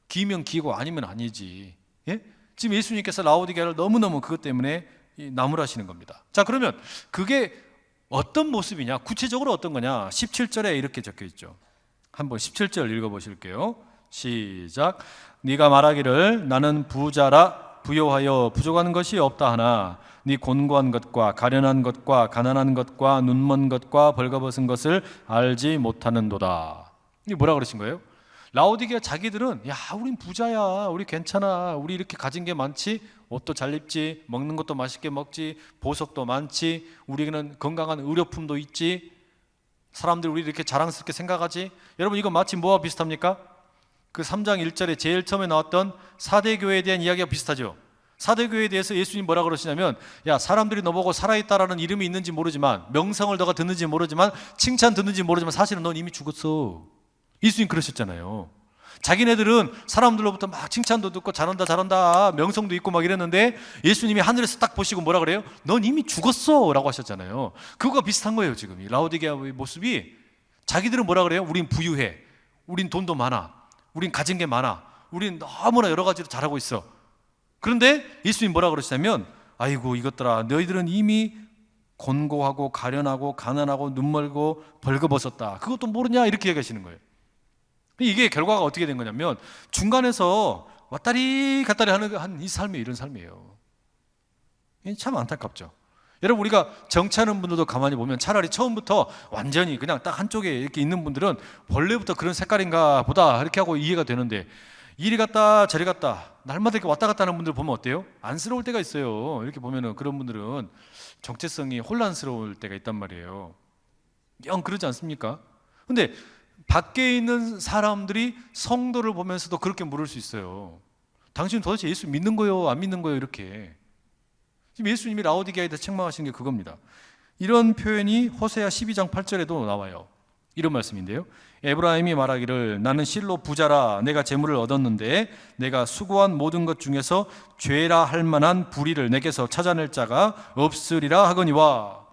기면 기고 아니면 아니지. 예? 지금 예수님께서 라오디게아를 너무너무 그것 때문에 나무라시는 겁니다. 자, 그러면 그게 어떤 모습이냐, 구체적으로 어떤 거냐, 17절에 이렇게 적혀 있죠. 한번 17절 읽어보실게요. 시작. 네가 말하기를 나는 부자라 부요하여 부족한 것이 없다 하나 네 곤고한 것과 가련한 것과 가난한 것과 눈먼 것과 벌거벗은 것을 알지 못하는도다. 이게 뭐라 그러신 거예요? 라오디게아 자기들은 야 우린 부자야, 우리 괜찮아, 우리 이렇게 가진 게 많지, 옷도 잘 입지, 먹는 것도 맛있게 먹지, 보석도 많지, 우리는 건강한 의료품도 있지, 사람들이 우리 이렇게 자랑스럽게 생각하지. 여러분 이거 마치 뭐와 비슷합니까? 그 3장 1절에 제일 처음에 나왔던 사대교회에 대한 이야기가 비슷하죠. 사대교회에 대해서 예수님 뭐라 그러시냐면, 야 사람들이 너보고 살아있다라는 이름이 있는지 모르지만, 명성을 너가 듣는지 모르지만, 칭찬 듣는지 모르지만 사실은 넌 이미 죽었어. 예수님 그러셨잖아요. 자기네들은 사람들로부터 막 칭찬도 듣고 잘한다 잘한다 명성도 있고 막 이랬는데, 예수님이 하늘에서 딱 보시고 뭐라 그래요? 넌 이미 죽었어 라고 하셨잖아요. 그거가 비슷한 거예요. 지금 이 라오디게아의 모습이, 자기들은 뭐라 그래요? 우린 부유해, 우린 돈도 많아, 우린 가진 게 많아, 우린 너무나 여러 가지로 잘하고 있어. 그런데 예수님 뭐라 그러시냐면, 아이고 이것들아 너희들은 이미 곤고하고 가련하고 가난하고 눈멀고 벌거벗었다, 그것도 모르냐, 이렇게 얘기하시는 거예요. 이게 결과가 어떻게 된 거냐면, 중간에서 왔다리 갔다리 하는 이 삶이 이런 삶이에요. 참 안타깝죠. 여러분 우리가 정치하는 분들도 가만히 보면 차라리 처음부터 완전히 그냥 딱 한쪽에 이렇게 있는 분들은 원래부터 그런 색깔인가 보다 이렇게 하고 이해가 되는데, 이리 갔다 저리 갔다 날마다 이렇게 왔다 갔다 하는 분들 보면 어때요? 안쓰러울 때가 있어요. 이렇게 보면은 그런 분들은 정체성이 혼란스러울 때가 있단 말이에요. 영 그러지 않습니까? 근데 밖에 있는 사람들이 성도를 보면서도 그렇게 물을 수 있어요. 당신은 도대체 예수 믿는 거요? 안 믿는 거요? 이렇게. 지금 예수님이 라오디게아에 대해서 책망하시는 게 그겁니다. 이런 표현이 호세아 12장 8절에도 나와요. 이런 말씀인데요. 에브라임이 말하기를 나는 실로 부자라 내가 재물을 얻었는데 내가 수고한 모든 것 중에서 죄라 할 만한 불의를 내게서 찾아낼 자가 없으리라 하거니와.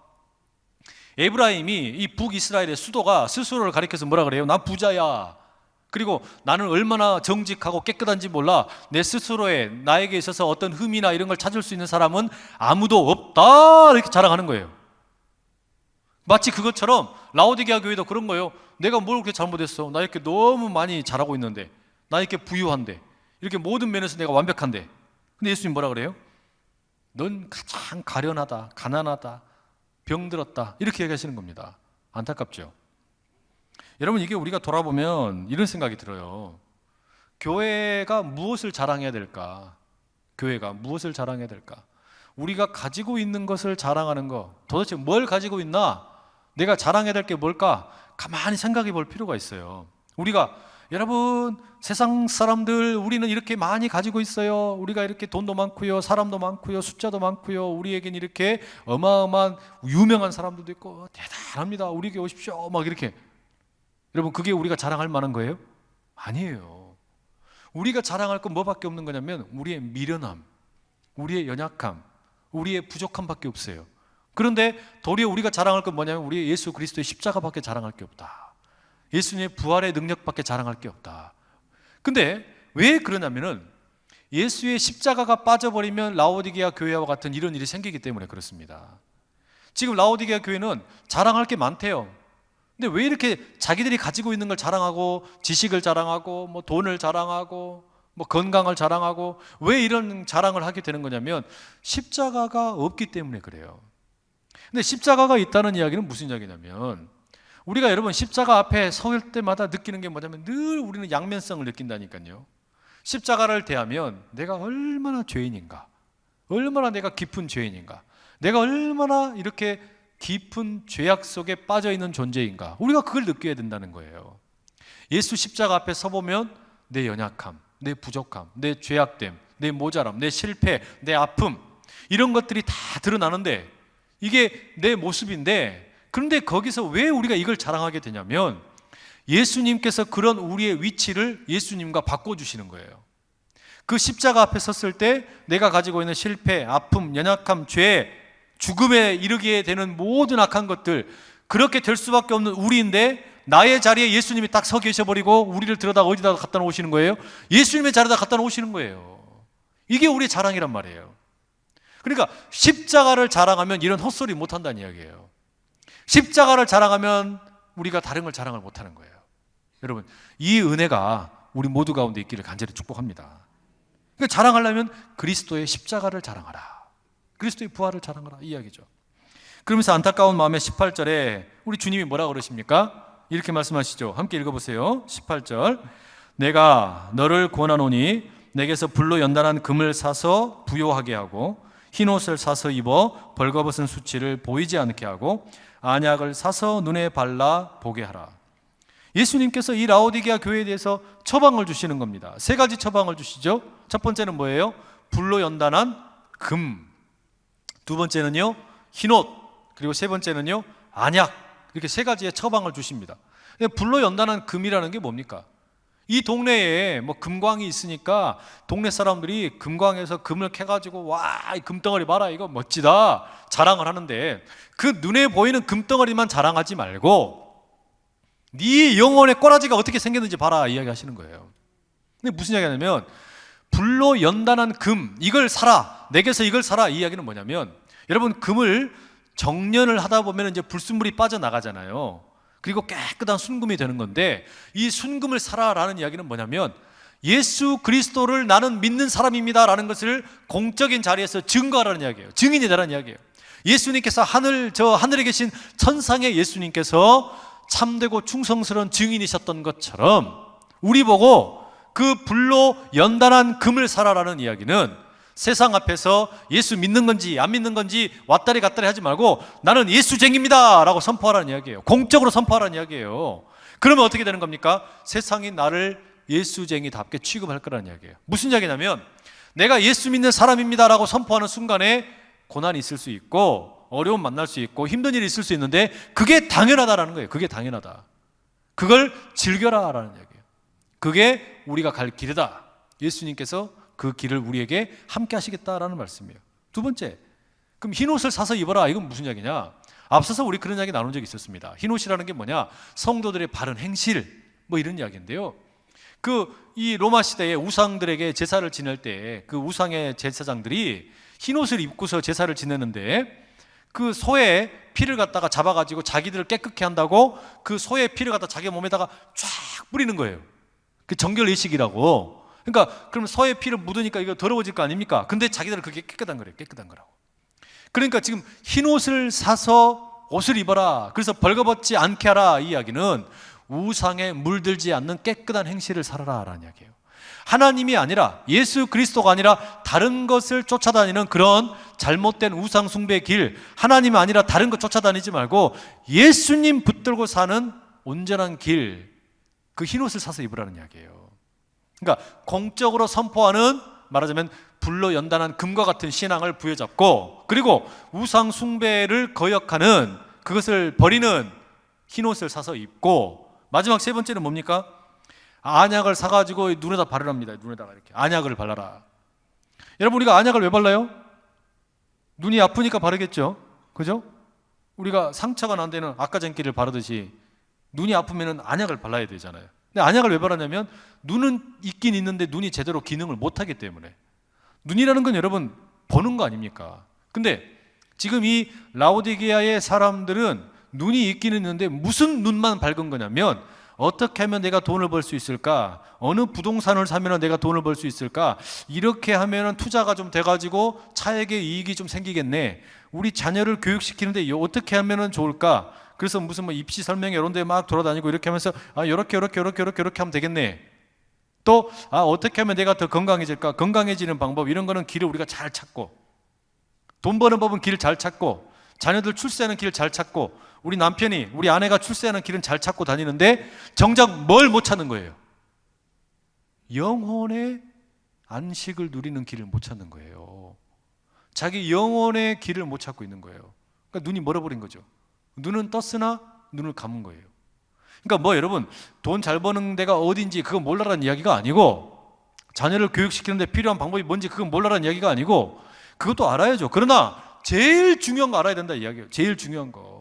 에브라임이 이 북이스라엘의 수도가 스스로를 가리켜서 뭐라 그래요? 나 부자야. 그리고 나는 얼마나 정직하고 깨끗한지 몰라. 내 스스로에 나에게 있어서 어떤 흠이나 이런 걸 찾을 수 있는 사람은 아무도 없다 이렇게 자랑하는 거예요. 마치 그것처럼 라오디게아 교회도 그런 거예요. 내가 뭘 그렇게 잘못했어? 나 이렇게 너무 많이 잘하고 있는데, 나 이렇게 부유한데, 이렇게 모든 면에서 내가 완벽한데. 근데 예수님 뭐라 그래요? 넌 가장 가련하다, 가난하다, 병들었다 이렇게 얘기하시는 겁니다. 안타깝죠? 여러분, 이게 우리가 돌아보면 이런 생각이 들어요. 교회가 무엇을 자랑해야 될까? 교회가 무엇을 자랑해야 될까? 우리가 가지고 있는 것을 자랑하는 거, 도대체 뭘 가지고 있나? 내가 자랑해야 될 게 뭘까? 가만히 생각해 볼 필요가 있어요. 우리가 여러분, 세상 사람들 우리는 이렇게 많이 가지고 있어요. 우리가 이렇게 돈도 많고요, 사람도 많고요, 숫자도 많고요, 우리에겐 이렇게 어마어마한 유명한 사람들도 있고 대단합니다. 우리에게 오십시오. 막 이렇게. 여러분, 그게 우리가 자랑할 만한 거예요? 아니에요. 우리가 자랑할 건 뭐밖에 없는 거냐면 우리의 미련함, 우리의 연약함, 우리의 부족함밖에 없어요. 그런데 도리어 우리가 자랑할 건 뭐냐면 우리의 예수 그리스도의 십자가밖에 자랑할 게 없다. 예수님의 부활의 능력밖에 자랑할 게 없다. 근데 왜 그러냐면은 예수의 십자가가 빠져버리면 라오디게아 교회와 같은 이런 일이 생기기 때문에 그렇습니다. 지금 라오디게아 교회는 자랑할 게 많대요. 근데 왜 이렇게 자기들이 가지고 있는 걸 자랑하고 지식을 자랑하고 뭐 돈을 자랑하고 뭐 건강을 자랑하고 왜 이런 자랑을 하게 되는 거냐면 십자가가 없기 때문에 그래요. 근데 십자가가 있다는 이야기는 무슨 이야기냐면 우리가 여러분 십자가 앞에 설 때마다 느끼는 게 뭐냐면 늘 우리는 양면성을 느낀다니까요. 십자가를 대하면 내가 얼마나 죄인인가, 얼마나 내가 깊은 죄인인가, 내가 얼마나 이렇게 깊은 죄악 속에 빠져있는 존재인가, 우리가 그걸 느껴야 된다는 거예요. 예수 십자가 앞에 서보면 내 연약함, 내 부족함, 내 죄악됨, 내 모자람, 내 실패, 내 아픔 이런 것들이 다 드러나는데 이게 내 모습인데, 그런데 거기서 왜 우리가 이걸 자랑하게 되냐면 예수님께서 그런 우리의 위치를 예수님과 바꿔주시는 거예요. 그 십자가 앞에 섰을 때 내가 가지고 있는 실패, 아픔, 연약함, 죄, 죽음에 이르게 되는 모든 악한 것들, 그렇게 될 수밖에 없는 우리인데 나의 자리에 예수님이 딱 서 계셔버리고 우리를 들여다 어디다 갖다 놓으시는 거예요? 예수님의 자리에다 갖다 놓으시는 거예요. 이게 우리의 자랑이란 말이에요. 그러니까 십자가를 자랑하면 이런 헛소리 못한다는 이야기예요. 십자가를 자랑하면 우리가 다른 걸 자랑을 못하는 거예요. 여러분, 이 은혜가 우리 모두 가운데 있기를 간절히 축복합니다. 그러니까 자랑하려면 그리스도의 십자가를 자랑하라, 그리스도의 부활을 자랑하라, 이 이야기죠. 그러면서 안타까운 마음에 18절에 우리 주님이 뭐라 그러십니까? 이렇게 말씀하시죠. 함께 읽어보세요. 18절, 내가 너를 권하노니 내게서 불로 연단한 금을 사서 부요하게 하고 흰옷을 사서 입어 벌거벗은 수치를 보이지 않게 하고 안약을 사서 눈에 발라 보게 하라. 예수님께서 이 라오디게아 교회에 대해서 처방을 주시는 겁니다. 세 가지 처방을 주시죠. 첫 번째는 뭐예요? 불로 연단한 금, 두 번째는요 흰옷, 그리고 세 번째는요 안약, 이렇게 세 가지의 처방을 주십니다. 불로 연단한 금이라는 게 뭡니까? 이 동네에 뭐 금광이 있으니까 동네 사람들이 금광에서 금을 캐가지고 와, 이 금덩어리 봐라, 이거 멋지다 자랑을 하는데 그 눈에 보이는 금덩어리만 자랑하지 말고 네 영혼의 꼬라지가 어떻게 생겼는지 봐라 이야기하시는 거예요. 근데 무슨 이야기냐면 불로 연단한 금, 이걸 사라, 내게서 이걸 사라, 이 이야기는 뭐냐면 여러분, 금을 정련을 하다 보면 이제 불순물이 빠져나가잖아요. 그리고 깨끗한 순금이 되는 건데 이 순금을 사라라는 이야기는 뭐냐면 예수 그리스도를 나는 믿는 사람입니다 라는 것을 공적인 자리에서 증거하라는 이야기예요. 증인이 되라는 이야기예요. 예수님께서 하늘에 계신 천상의 예수님께서 참되고 충성스러운 증인이셨던 것처럼 우리 보고 그 불로 연단한 금을 사라라는 이야기는 세상 앞에서 예수 믿는 건지 안 믿는 건지 왔다리 갔다리 하지 말고 나는 예수쟁입니다 라고 선포하라는 이야기예요. 공적으로 선포하라는 이야기예요. 그러면 어떻게 되는 겁니까? 세상이 나를 예수쟁이답게 취급할 거라는 이야기예요. 무슨 이야기냐면 내가 예수 믿는 사람입니다 라고 선포하는 순간에 고난이 있을 수 있고 어려움 만날 수 있고 힘든 일이 있을 수 있는데 그게 당연하다라는 거예요. 그게 당연하다. 그걸 즐겨라라는 이야기예요. 그게 우리가 갈 길이다. 예수님께서 그 길을 우리에게 함께 하시겠다라는 말씀이에요. 두 번째, 그럼 흰옷을 사서 입어라. 이건 무슨 이야기냐? 앞서서 우리 그런 이야기 나눈 적이 있었습니다. 흰옷이라는 게 뭐냐? 성도들의 바른 행실 뭐 이런 이야기인데요. 이 로마 시대의 우상들에게 제사를 지낼 때 그 우상의 제사장들이 흰옷을 입고서 제사를 지내는데 그 소의 피를 갖다가 잡아가지고 자기들을 깨끗게 한다고 그 소의 피를 갖다 자기 몸에다가 쫙 뿌리는 거예요. 그 정결의식이라고. 그러니까 그럼 소의 피를 묻으니까 이거 더러워질 거 아닙니까? 근데 자기들은 그게 깨끗한 거래요. 깨끗한 거라고. 그러니까 지금 흰옷을 사서 옷을 입어라. 그래서 벌거벗지 않게 하라. 이 이야기는 우상에 물들지 않는 깨끗한 행실을 살아라 라는 이야기예요. 하나님이 아니라 예수 그리스도가 아니라 다른 것을 쫓아다니는 그런 잘못된 우상 숭배의 길, 하나님이 아니라 다른 것 쫓아다니지 말고 예수님 붙들고 사는 온전한 길, 그 흰옷을 사서 입으라는 이야기예요. 그러니까 공적으로 선포하는, 말하자면 불로 연단한 금과 같은 신앙을 부여잡고, 그리고 우상 숭배를 거역하는, 그것을 버리는 흰옷을 사서 입고, 마지막 세 번째는 뭡니까? 안약을 사가지고 눈에다 바르랍니다. 눈에다가 이렇게 안약을 발라라. 여러분, 우리가 안약을 왜 발라요? 눈이 아프니까 바르겠죠. 그죠? 우리가 상처가 난 데는 악가전기를 바르듯이 눈이 아프면 안약을 발라야 되잖아요. 근데 안약을 왜 바르냐면 눈은 있긴 있는데 눈이 제대로 기능을 못하기 때문에. 눈이라는 건 여러분 보는 거 아닙니까? 근데 지금 이 라오디게아의 사람들은 눈이 있기는 있는데 무슨 눈만 밝은 거냐면, 어떻게 하면 내가 돈을 벌 수 있을까? 어느 부동산을 사면 내가 돈을 벌 수 있을까? 이렇게 하면 투자가 좀 돼가지고 차액의 이익이 좀 생기겠네. 우리 자녀를 교육시키는데 어떻게 하면 좋을까? 그래서 무슨 뭐 입시 설명 이런 데 막 돌아다니고 이렇게 하면서 이렇게 하면 되겠네. 또 어떻게 하면 내가 더 건강해질까? 건강해지는 방법, 이런 거는 길을 우리가 잘 찾고, 돈 버는 법은 길을 잘 찾고, 자녀들 출세하는 길을 잘 찾고, 우리 남편이, 우리 아내가 출세하는 길은 잘 찾고 다니는데 정작 뭘 못 찾는 거예요? 영혼의 안식을 누리는 길을 못 찾는 거예요. 자기 영혼의 길을 못 찾고 있는 거예요. 그러니까 눈이 멀어버린 거죠. 눈은 떴으나 눈을 감은 거예요. 그러니까 뭐 여러분, 돈 잘 버는 데가 어딘지 그거 몰라라는 이야기가 아니고, 자녀를 교육시키는 데 필요한 방법이 뭔지 그건 몰라라는 이야기가 아니고, 그것도 알아야죠. 그러나 제일 중요한 거 알아야 된다 이야기예요. 제일 중요한 거.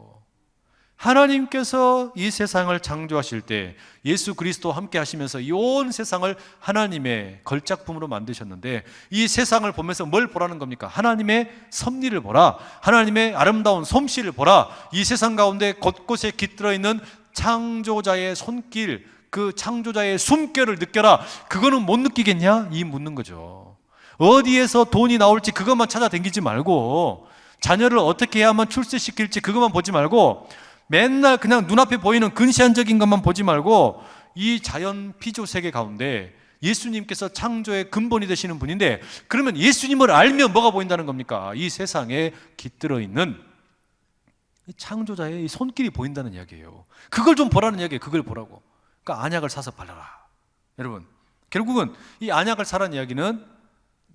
하나님께서 이 세상을 창조하실 때 예수 그리스도와 함께 하시면서 이 온 세상을 하나님의 걸작품으로 만드셨는데, 이 세상을 보면서 뭘 보라는 겁니까? 하나님의 섭리를 보라. 하나님의 아름다운 솜씨를 보라. 이 세상 가운데 곳곳에 깃들어 있는 창조자의 손길, 그 창조자의 숨결을 느껴라. 그거는 못 느끼겠냐? 이 묻는 거죠. 어디에서 돈이 나올지 그것만 찾아다니지 말고, 자녀를 어떻게 해야만 출세시킬지 그것만 보지 말고, 맨날 그냥 눈앞에 보이는 근시안적인 것만 보지 말고, 이 자연 피조 세계 가운데 예수님께서 창조의 근본이 되시는 분인데, 그러면 예수님을 알면 뭐가 보인다는 겁니까? 이 세상에 깃들어 있는 창조자의 이 손길이 보인다는 이야기예요. 그걸 좀 보라는 이야기예요. 그걸 보라고. 그러니까 안약을 사서 발라라. 여러분, 결국은 이 안약을 사라는 이야기는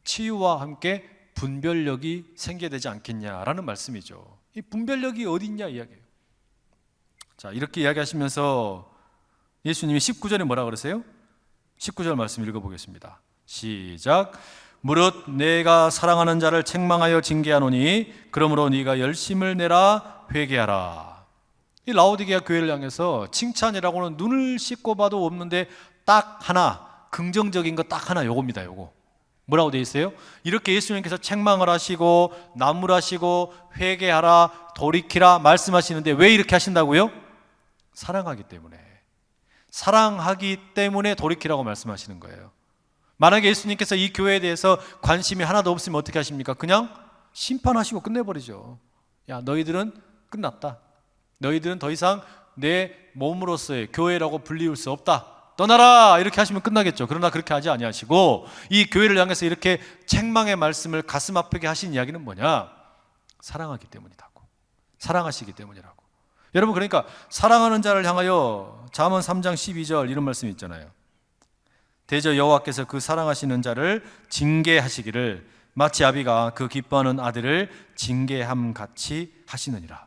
치유와 함께 분별력이 생겨야 되지 않겠냐라는 말씀이죠. 이 분별력이 어디 있냐 이야기예요. 자, 이렇게 이야기하시면서 예수님이 19절에 뭐라 그러세요? 19절 말씀 읽어보겠습니다. 시작. 무릇 내가 사랑하는 자를 책망하여 징계하노니 그러므로 네가 열심을 내라 회개하라. 이 라오디게아 교회를 향해서 칭찬이라고는 눈을 씻고 봐도 없는데 딱 하나, 긍정적인 거 딱 하나, 요겁니다. 요거 뭐라고 되어 있어요? 이렇게 예수님께서 책망을 하시고 나무라시고 회개하라, 돌이키라 말씀하시는데 왜 이렇게 하신다고요? 사랑하기 때문에. 사랑하기 때문에 돌이키라고 말씀하시는 거예요. 만약에 예수님께서 이 교회에 대해서 관심이 하나도 없으면 어떻게 하십니까? 그냥 심판하시고 끝내버리죠. 야, 너희들은 끝났다. 너희들은 더 이상 내 몸으로서의 교회라고 불리울 수 없다. 떠나라 이렇게 하시면 끝나겠죠. 그러나 그렇게 하지 아니하시고 이 교회를 향해서 이렇게 책망의 말씀을 가슴 아프게 하신 이야기는 뭐냐? 사랑하기 때문이라고. 사랑하시기 때문이라고. 여러분, 그러니까 사랑하는 자를 향하여 잠언 3장 12절 이런 말씀이 있잖아요. 대저 여호와께서 그 사랑하시는 자를 징계하시기를 마치 아비가 그 기뻐하는 아들을 징계함 같이 하시느니라.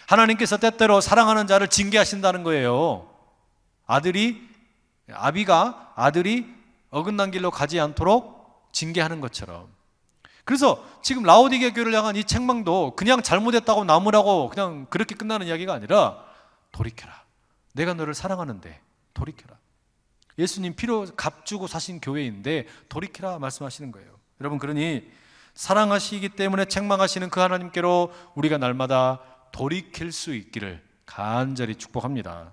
하나님께서 때때로 사랑하는 자를 징계하신다는 거예요. 아비가 아들이 어긋난 길로 가지 않도록 징계하는 것처럼. 그래서 지금 라오디게 교회를 향한 이 책망도 그냥 잘못했다고 나무라고 그냥 그렇게 끝나는 이야기가 아니라 돌이켜라. 내가 너를 사랑하는데 돌이켜라. 예수님 피로 값주고 사신 교회인데 돌이켜라 말씀하시는 거예요. 여러분, 그러니 사랑하시기 때문에 책망하시는 그 하나님께로 우리가 날마다 돌이킬 수 있기를 간절히 축복합니다.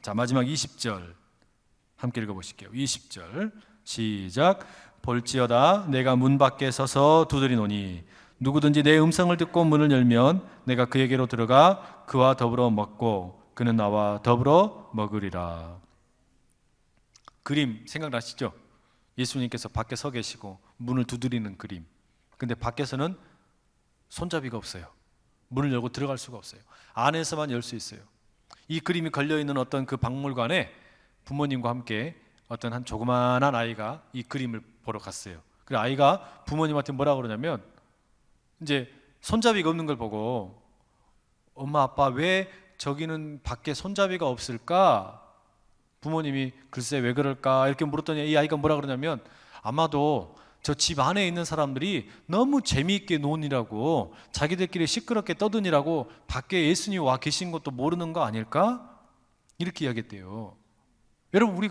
자, 마지막 20절 함께 읽어보실게요. 20절 시작. 볼지어다 내가 문 밖에 서서 두드리노니 누구든지 내 음성을 듣고 문을 열면 내가 그에게로 들어가 그와 더불어 먹고 그는 나와 더불어 먹으리라. 그림 생각나시죠? 예수님께서 밖에 서 계시고 문을 두드리는 그림. 근데 밖에서는 손잡이가 없어요. 문을 열고 들어갈 수가 없어요. 안에서만 열 수 있어요. 이 그림이 걸려있는 어떤 그 박물관에 부모님과 함께 어떤 한 조그만한 아이가 이 그림을 보러 갔어요. 그 아이가 부모님한테 뭐라 그러냐면 이제 손잡이가 없는 걸 보고 엄마 아빠 왜 저기는 밖에 손잡이가 없을까? 부모님이 글쎄 왜 그럴까 이렇게 물었더니 이 아이가 뭐라 그러냐면 아마도 저 집 안에 있는 사람들이 너무 재미있게 노니라고 자기들끼리 시끄럽게 떠드니라고 밖에 예수님이 와 계신 것도 모르는 거 아닐까? 이렇게 이야기했대요. 여러분,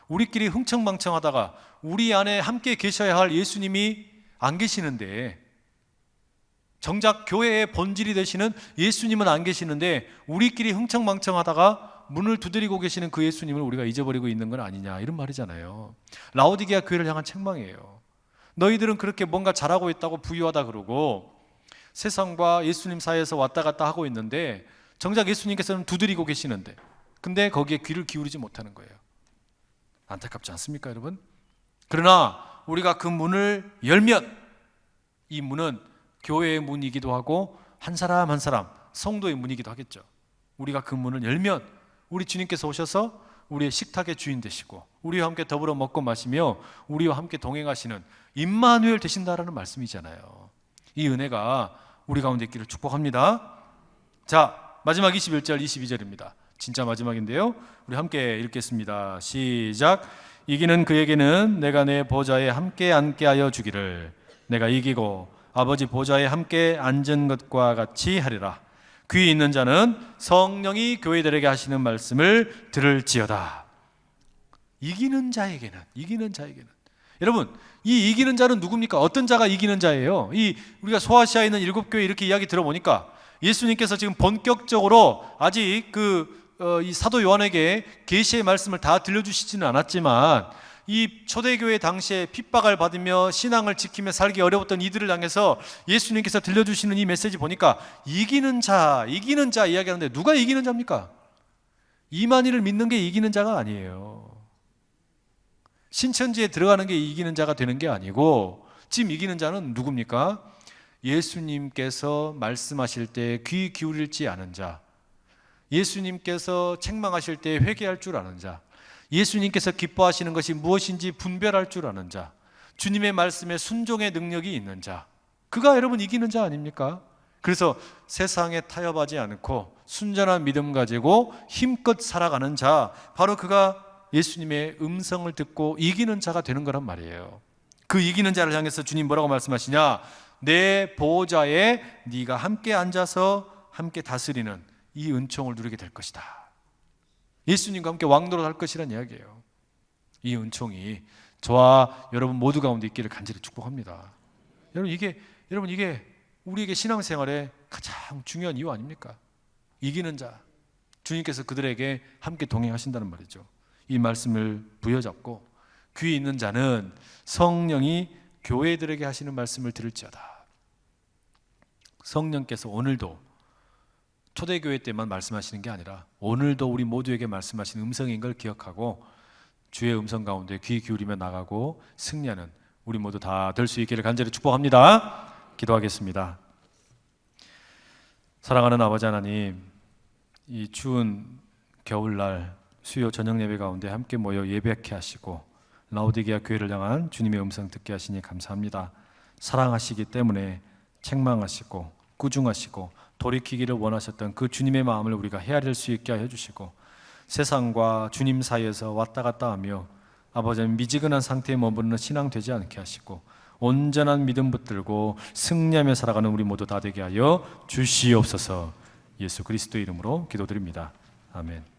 우리끼리 흥청망청하다가 우리 안에 함께 계셔야 할 예수님이 안 계시는데, 정작 교회의 본질이 되시는 예수님은 안 계시는데 우리끼리 흥청망청하다가 문을 두드리고 계시는 그 예수님을 우리가 잊어버리고 있는 건 아니냐, 이런 말이잖아요. 라오디게아 교회를 향한 책망이에요. 너희들은 그렇게 뭔가 잘하고 있다고 부유하다 그러고 세상과 예수님 사이에서 왔다 갔다 하고 있는데 정작 예수님께서는 두드리고 계시는데 근데 거기에 귀를 기울이지 못하는 거예요. 안타깝지 않습니까, 여러분? 그러나 우리가 그 문을 열면 이 문은 교회의 문이기도 하고 한 사람 한 사람 성도의 문이기도 하겠죠. 우리가 그 문을 열면 우리 주님께서 오셔서 우리의 식탁의 주인 되시고 우리와 함께 더불어 먹고 마시며 우리와 함께 동행하시는 임마누엘 되신다라는 말씀이잖아요. 이 은혜가 우리 가운데 있기를 축복합니다. 자, 마지막 21절 22절입니다. 진짜 마지막인데요. 우리 함께 읽겠습니다. 시작. 이기는 그에게는 내가 내 보좌에 함께 앉게 하여 주기를 내가 이기고 아버지 보좌에 함께 앉은 것과 같이 하리라. 귀 있는 자는 성령이 교회들에게 하시는 말씀을 들을지어다. 이기는 자에게는 여러분, 이 이기는 자는 누굽니까? 어떤 자가 이기는 자예요? 우리가 소아시아에 있는 7교회 이렇게 이야기 들어보니까 예수님께서 지금 본격적으로 아직 이 사도 요한에게 계시의 말씀을 다 들려주시지는 않았지만 이 초대교회 당시에 핍박을 받으며 신앙을 지키며 살기 어려웠던 이들을 향해서 예수님께서 들려주시는 이 메시지 보니까 이기는 자 이야기하는데 누가 이기는 자입니까? 이만희를 믿는 게 이기는 자가 아니에요. 신천지에 들어가는 게 이기는 자가 되는 게 아니고 지금 이기는 자는 누굽니까? 예수님께서 말씀하실 때 귀 기울일지 않은 자, 예수님께서 책망하실 때 회개할 줄 아는 자, 예수님께서 기뻐하시는 것이 무엇인지 분별할 줄 아는 자, 주님의 말씀에 순종의 능력이 있는 자, 그가 여러분 이기는 자 아닙니까? 그래서 세상에 타협하지 않고 순전한 믿음 가지고 힘껏 살아가는 자, 바로 그가 예수님의 음성을 듣고 이기는 자가 되는 거란 말이에요. 그 이기는 자를 향해서 주님 뭐라고 말씀하시냐? 내 보좌에 네가 함께 앉아서 함께 다스리는 이 은총을 누리게 될 것이다. 예수님과 함께 왕노릇 할 것이란 이야기예요. 이 은총이 저와 여러분 모두 가운데 있기를 간절히 축복합니다. 여러분 이게 우리에게 신앙생활에 가장 중요한 이유 아닙니까? 이기는 자, 주님께서 그들에게 함께 동행하신다는 말이죠. 이 말씀을 부여잡고 귀 있는 자는 성령이 교회들에게 하시는 말씀을 들을지어다. 성령께서 오늘도 초대교회 때만 말씀하시는 게 아니라 오늘도 우리 모두에게 말씀하시는 음성인 걸 기억하고 주의 음성 가운데 귀 기울이며 나가고 승리하는 우리 모두 다 될 수 있기를 간절히 축복합니다. 기도하겠습니다. 사랑하는 아버지 하나님, 이 추운 겨울날 수요 저녁 예배 가운데 함께 모여 예배케 하시고 라오디게아 교회를 향한 주님의 음성 듣게 하시니 감사합니다. 사랑하시기 때문에 책망하시고 꾸중하시고 돌이키기를 원하셨던 그 주님의 마음을 우리가 헤아릴 수 있게 하여 주시고 세상과 주님 사이에서 왔다 갔다 하며 아버지는 미지근한 상태에 머무르는 신앙 되지 않게 하시고 온전한 믿음 붙들고 승리하며 살아가는 우리 모두 다 되게 하여 주시옵소서. 예수 그리스도의 이름으로 기도드립니다. 아멘.